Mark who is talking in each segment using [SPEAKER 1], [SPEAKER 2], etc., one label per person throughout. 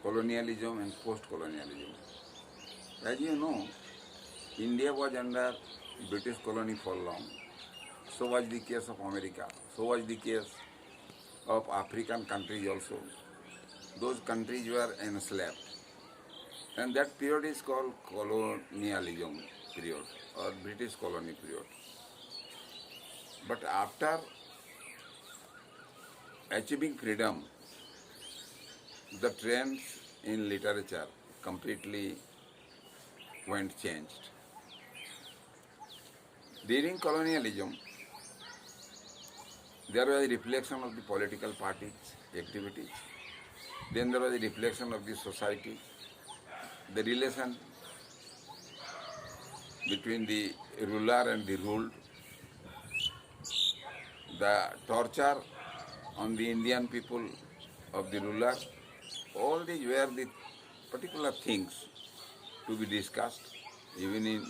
[SPEAKER 1] colonialism and post-colonialism. As you know, India was under British colony for long. So was the case of America. So was the case of African countries also. Those countries were enslaved. And that period is called colonialism period or British colony period. But after achieving freedom, the trends in literature completely went changed. During colonialism, there was a reflection of the political parties' activities. Then there was a reflection of the society, the relation between the ruler and the ruled, the torture on the Indian people of the ruler. All these were the particular things to be discussed, even in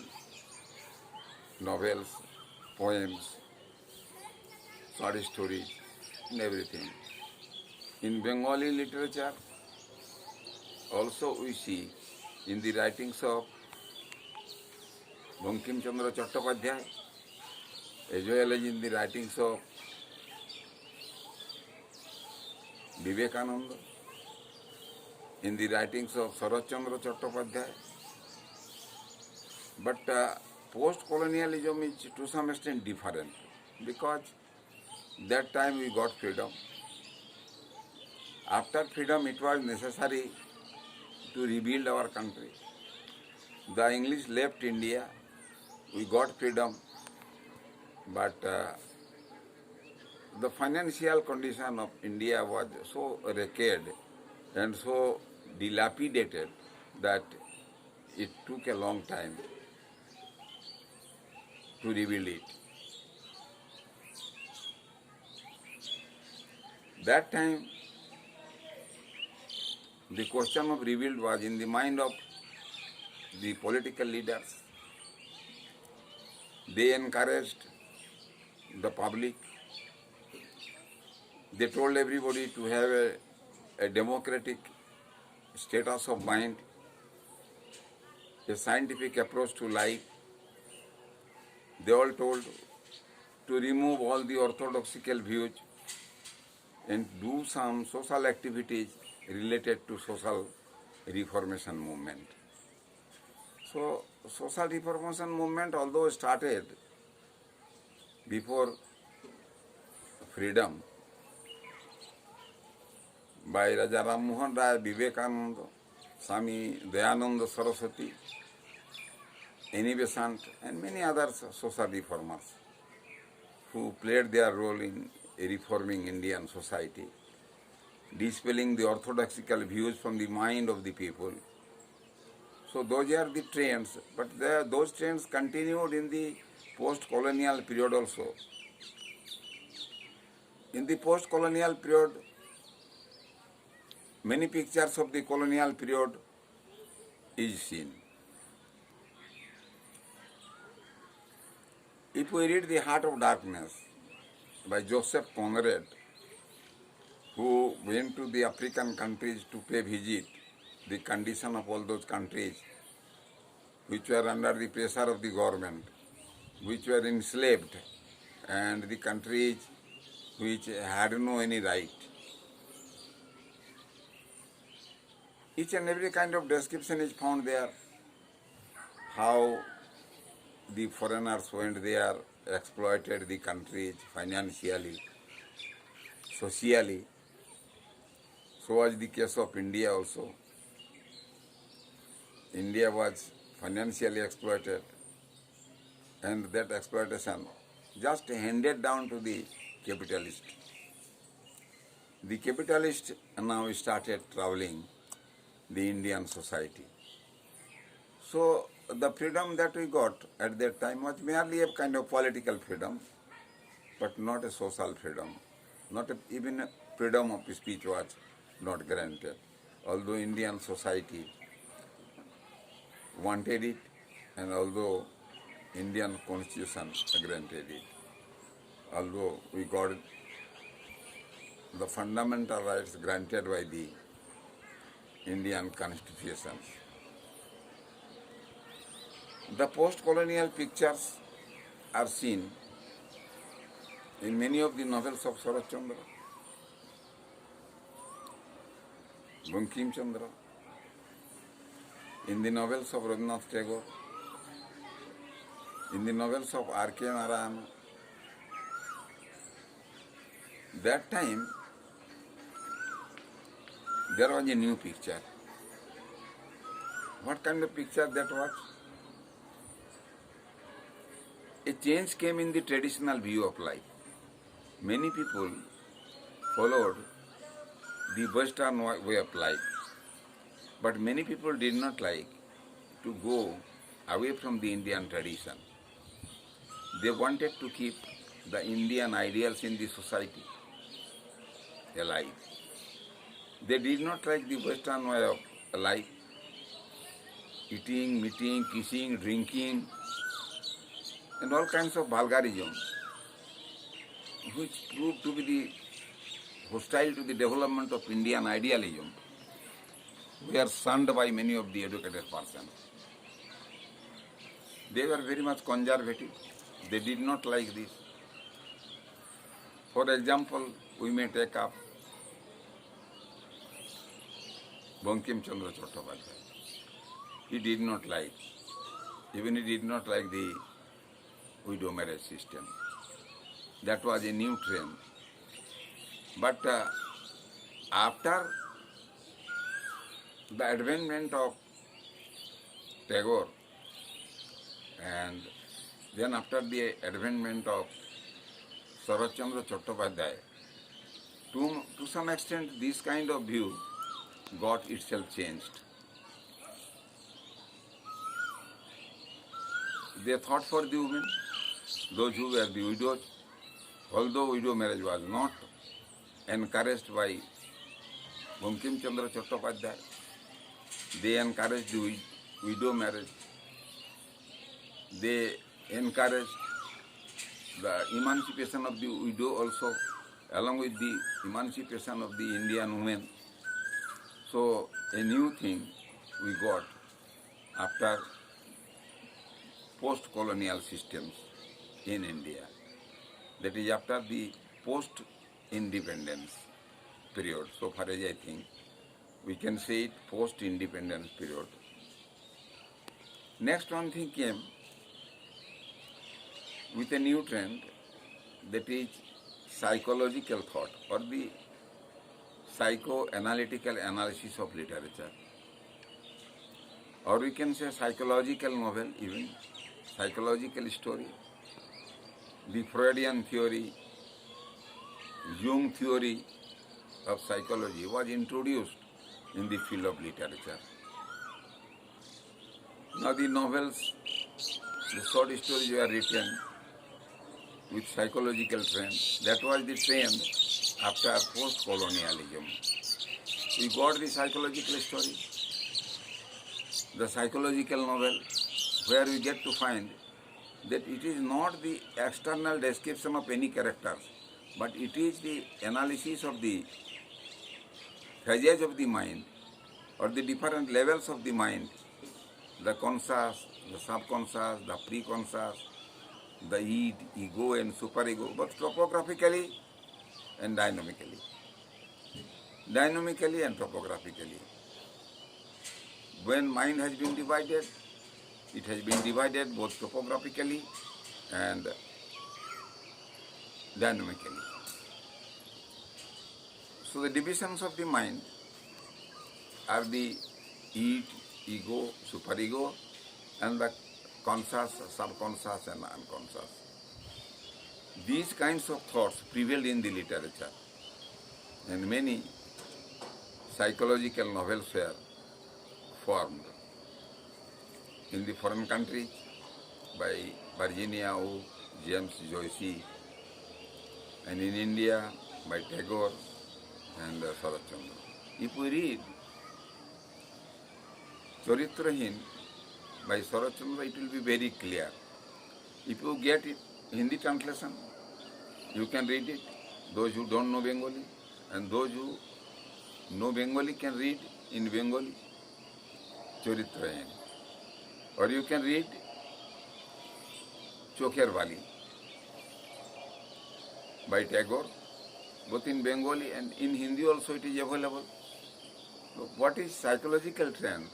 [SPEAKER 1] novels, poems, short stories, and everything. In Bengali literature, also we see in the writings of Bankim Chandra Chattopadhyay, as well as in the writings of Vivekananda, in the writings of Sarat Chandra Chattopadhyay. But post-colonialism is to some extent different because that time we got freedom. After freedom, it was necessary to rebuild our country. The English left India, we got freedom, but the financial condition of India was so wrecked and so dilapidated that it took a long time to rebuild it. That time, the question of rebuild was in the mind of the political leaders. They encouraged the public. They told everybody to have a democratic status of mind, a scientific approach to life. They all told to remove all the orthodoxical views and do some social activities related to social reformation movement. So, social reformation movement, although started before freedom by Raja Ram Mohan Rai, Vivekananda, Swami Dayananda Saraswati, N.E. Besant, and many other social reformers who played their role in reforming Indian society, dispelling the orthodoxical views from the mind of the people. So those are the trends, but those trends continued in the post-colonial period also. In the post-colonial period, many pictures of the colonial period is seen. If we read The Heart of Darkness by Joseph Conrad, who went to the African countries to pay visit, the condition of all those countries which were under the pressure of the government, which were enslaved, and the countries which had no any right. Each and every kind of description is found there, how the foreigners went there, exploited the countries financially, socially. So was the case of India also. India was financially exploited, and that exploitation just handed down to the capitalist. The capitalist now started troubling the Indian society. So the freedom that we got at that time was merely a kind of political freedom, but not a social freedom. Even freedom of speech was not granted, although Indian society wanted it, and although Indian constitution granted it, although we got the fundamental rights granted by the Indian constitution. The post-colonial pictures are seen in many of the novels of Sarat Chandra, Bankim Chandra, in the novels of Rabindranath Tagore, in the novels of R.K. Narayana. That time, there was a new picture. What kind of picture that was? A change came in the traditional view of life. Many people followed the Western way of life, but many people did not like to go away from the Indian tradition. They wanted to keep the Indian ideals in the society alive. They did not like the Western way of life, eating, meeting, kissing, drinking, and all kinds of vulgarism, which proved to be the hostile to the development of Indian idealism, were shunned by many of the educated persons. They were very much conservative. They did not like this. For example, we may take up Bankim Chandra Chattopadhyay. He did not like, even he did not like the widow marriage system. That was a new trend. But after the advent of Tagore, and then after the advent of Sarat Chandra Chattopadhyay, to some extent this kind of view got itself changed. They thought for the women, those who were the widows, although widow marriage was not encouraged by Bankim Chandra Chattopadhyay, they encouraged the widow marriage. They encouraged the emancipation of the widow also, along with the emancipation of the Indian women. So a new thing we got after post-colonial systems in India. That is after the post-independence period. So far as I think, we can say it post-independence period. Next one thing came with a new trend, that is psychological thought or the psychoanalytical analysis of literature. Or we can say psychological novel, even psychological story. The Freudian theory, Jung theory of psychology was introduced in the field of literature. Now the novels, the short stories were written with psychological trend. That was the trend after post-colonialism. We got the psychological story, the psychological novel, where we get to find that it is not the external description of any characters, but it is the analysis of the phases of the mind or the different levels of the mind, the conscious, the subconscious, the preconscious, the id, ego and superego, both topographically and dynamically. Dynamically and topographically. When mind has been divided, it has been divided both topographically and dynamically. So the divisions of the mind are the id, ego, superego, and the conscious, subconscious and unconscious. These kinds of thoughts prevailed in the literature, and many psychological novels were formed in the foreign countries by Virginia Woolf, James Joyce, and in India by Tagore and Sarat Chandra. If we read Charitrahin by Sarat Chandra, it will be very clear. If you get it Hindi translation, you can read it, those who don't know Bengali, and those who No Bengali can read in Bengali Choritrayan. Or you can read Chokher Wali by Tagore, both in Bengali and in Hindi also it is available. So what is psychological trend?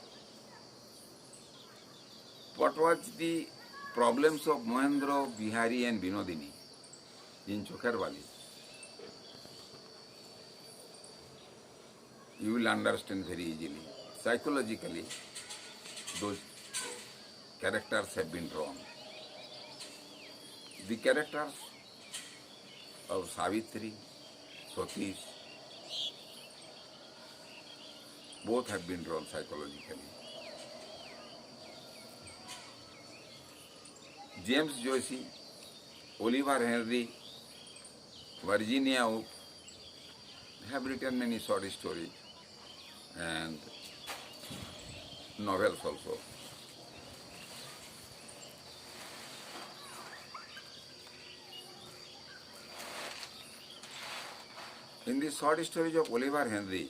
[SPEAKER 1] What was the problems of Mohendra, Bihari and Binodini in Chokher Wali? You will understand very easily. Psychologically, those characters have been drawn. The characters of Savitri, Satish, both have been drawn psychologically. James Joyce, Oliver Henry, Virginia Woolf have written many short stories and novels also. In the short stories of Oliver Henry,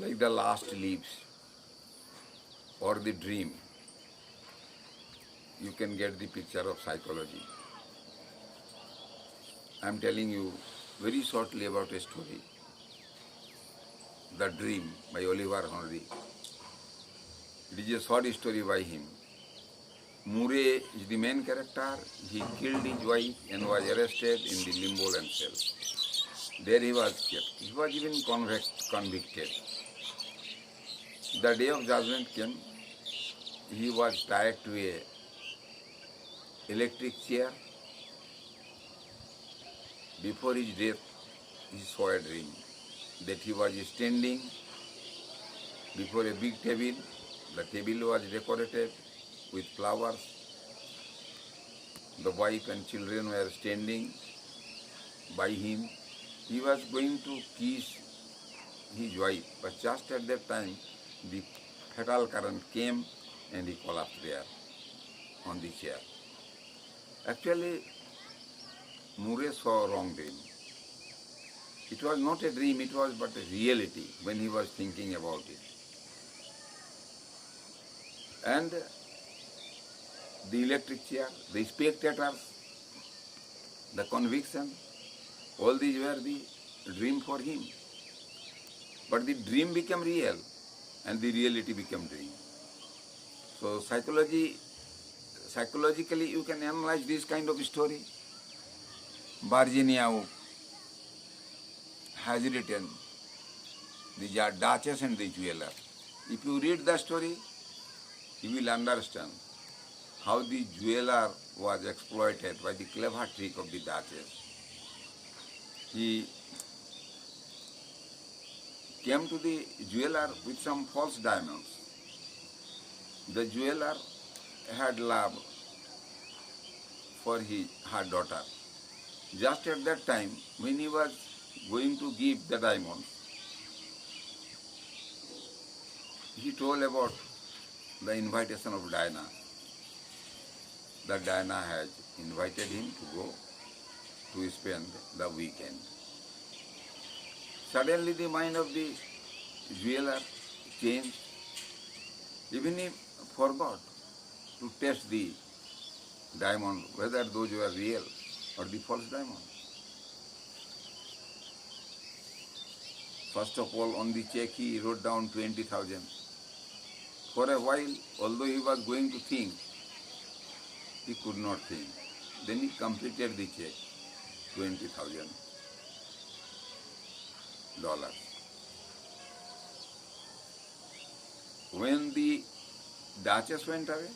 [SPEAKER 1] like The Last Leaves or The Dream, you can get the picture of psychology. I am telling you very shortly about a story, The Dream by Oliver Henry. It is a short story by him. Murray is the main character. He killed his wife and was arrested in the Limboland cell. There he was kept. He was even convicted. The day of judgment came. He was tied to a electric chair. Before his death, he saw a dream that he was standing before a big table. The table was decorated with flowers. The wife and children were standing by him. He was going to kiss his wife, but just at that time, the fatal current came and he collapsed there on the chair. Actually, Murray saw a wrong dream. It was not a dream, it was but a reality when he was thinking about it. And the electric chair, the spectators, the conviction, all these were the dream for him. But the dream became real and the reality became dream. So psychologically you can analyze this kind of story. Virginia Woolf has written the Duchess and the Jeweler. If you read the story, you will understand how the jeweler was exploited by the clever trick of the Duchess. He came to the jeweler with some false diamonds. The jeweler had love for her daughter. Just at that time, when he was going to give the diamonds, he told about the invitation of Diana. That Diana had invited him to go to spend the weekend. Suddenly the mind of the jeweler changed. Even he forgot to test the diamond, whether those were real or the false diamond. First of all, on the check he wrote down 20,000. For a while, although he was going to think, he could not think. Then he completed the check, $20,000. When the Duchess went away,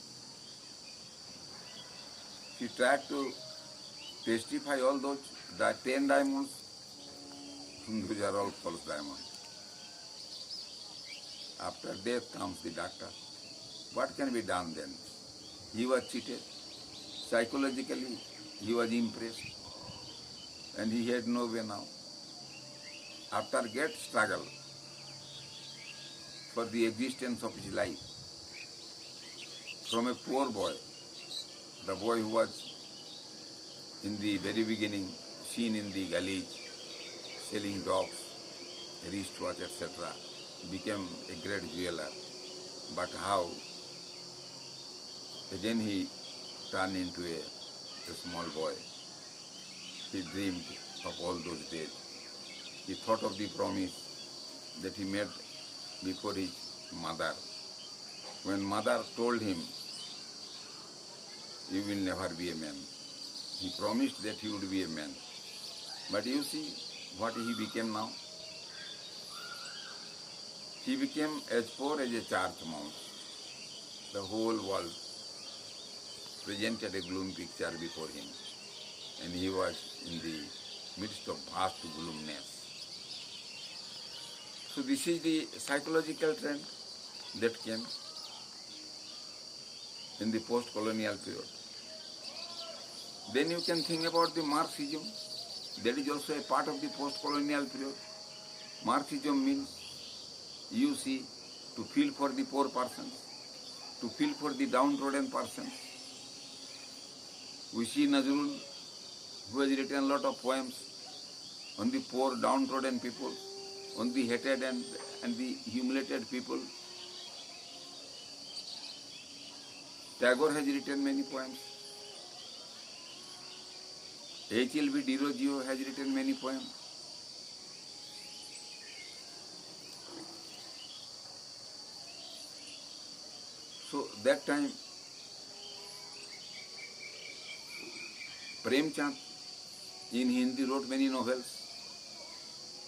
[SPEAKER 1] she tried to testify all those, the 10 diamonds, those are all false diamonds. After death comes the doctor. What can be done then? He was cheated. Psychologically, he was impressed. And he had no way now. After great struggle for the existence of his life, from a poor boy, the boy who was in the very beginning seen in the gullies, selling dogs, wristwatch, etc., became a great jeweler. But how? Again he turned into a small boy. He dreamed of all those days. He thought of the promise that he made before his mother. When mother told him, "You will never be a man," he promised that he would be a man. But you see what he became now? He became as poor as a church mouse. The whole world presented a gloomy picture before him, and he was in the midst of vast gloomness. So this is the psychological trend that came in the post-colonial period. Then you can think about the Marxism. That is also a part of the post-colonial period. Marxism means, you see, to feel for the poor persons, to feel for the downtrodden persons. We see Nazrul, who has written a lot of poems on the poor, downtrodden people, on the hated and the humiliated people. Tagore has written many poems. H.L.V. Dirozio has written many poems. So that time, Premchand in Hindi wrote many novels.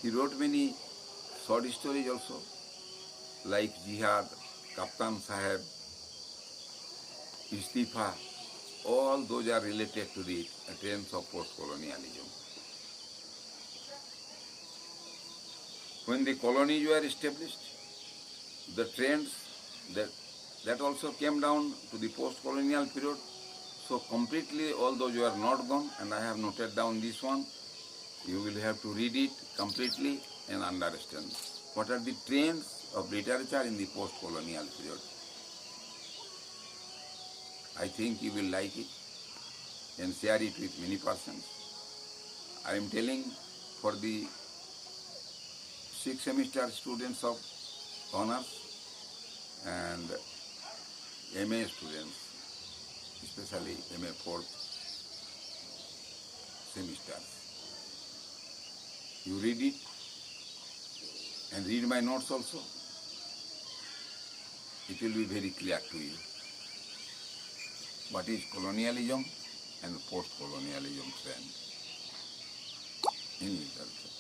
[SPEAKER 1] He wrote many short stories also, like Jihad, Kaptan Saheb, Istifa. All those are related to the trends of post-colonialism. When the colonies were established, the trends that also came down to the post-colonial period. So completely all those were not gone, and I have noted down this one. You will have to read it completely and understand what are the trends of literature in the post-colonial period. I think you will like it and share it with many persons. I am telling for the 6th semester students of honors and MA students, especially MA 4th semesters. You read it and read my notes also. It will be very clear to you what is colonialism and post-colonialism trend in literature.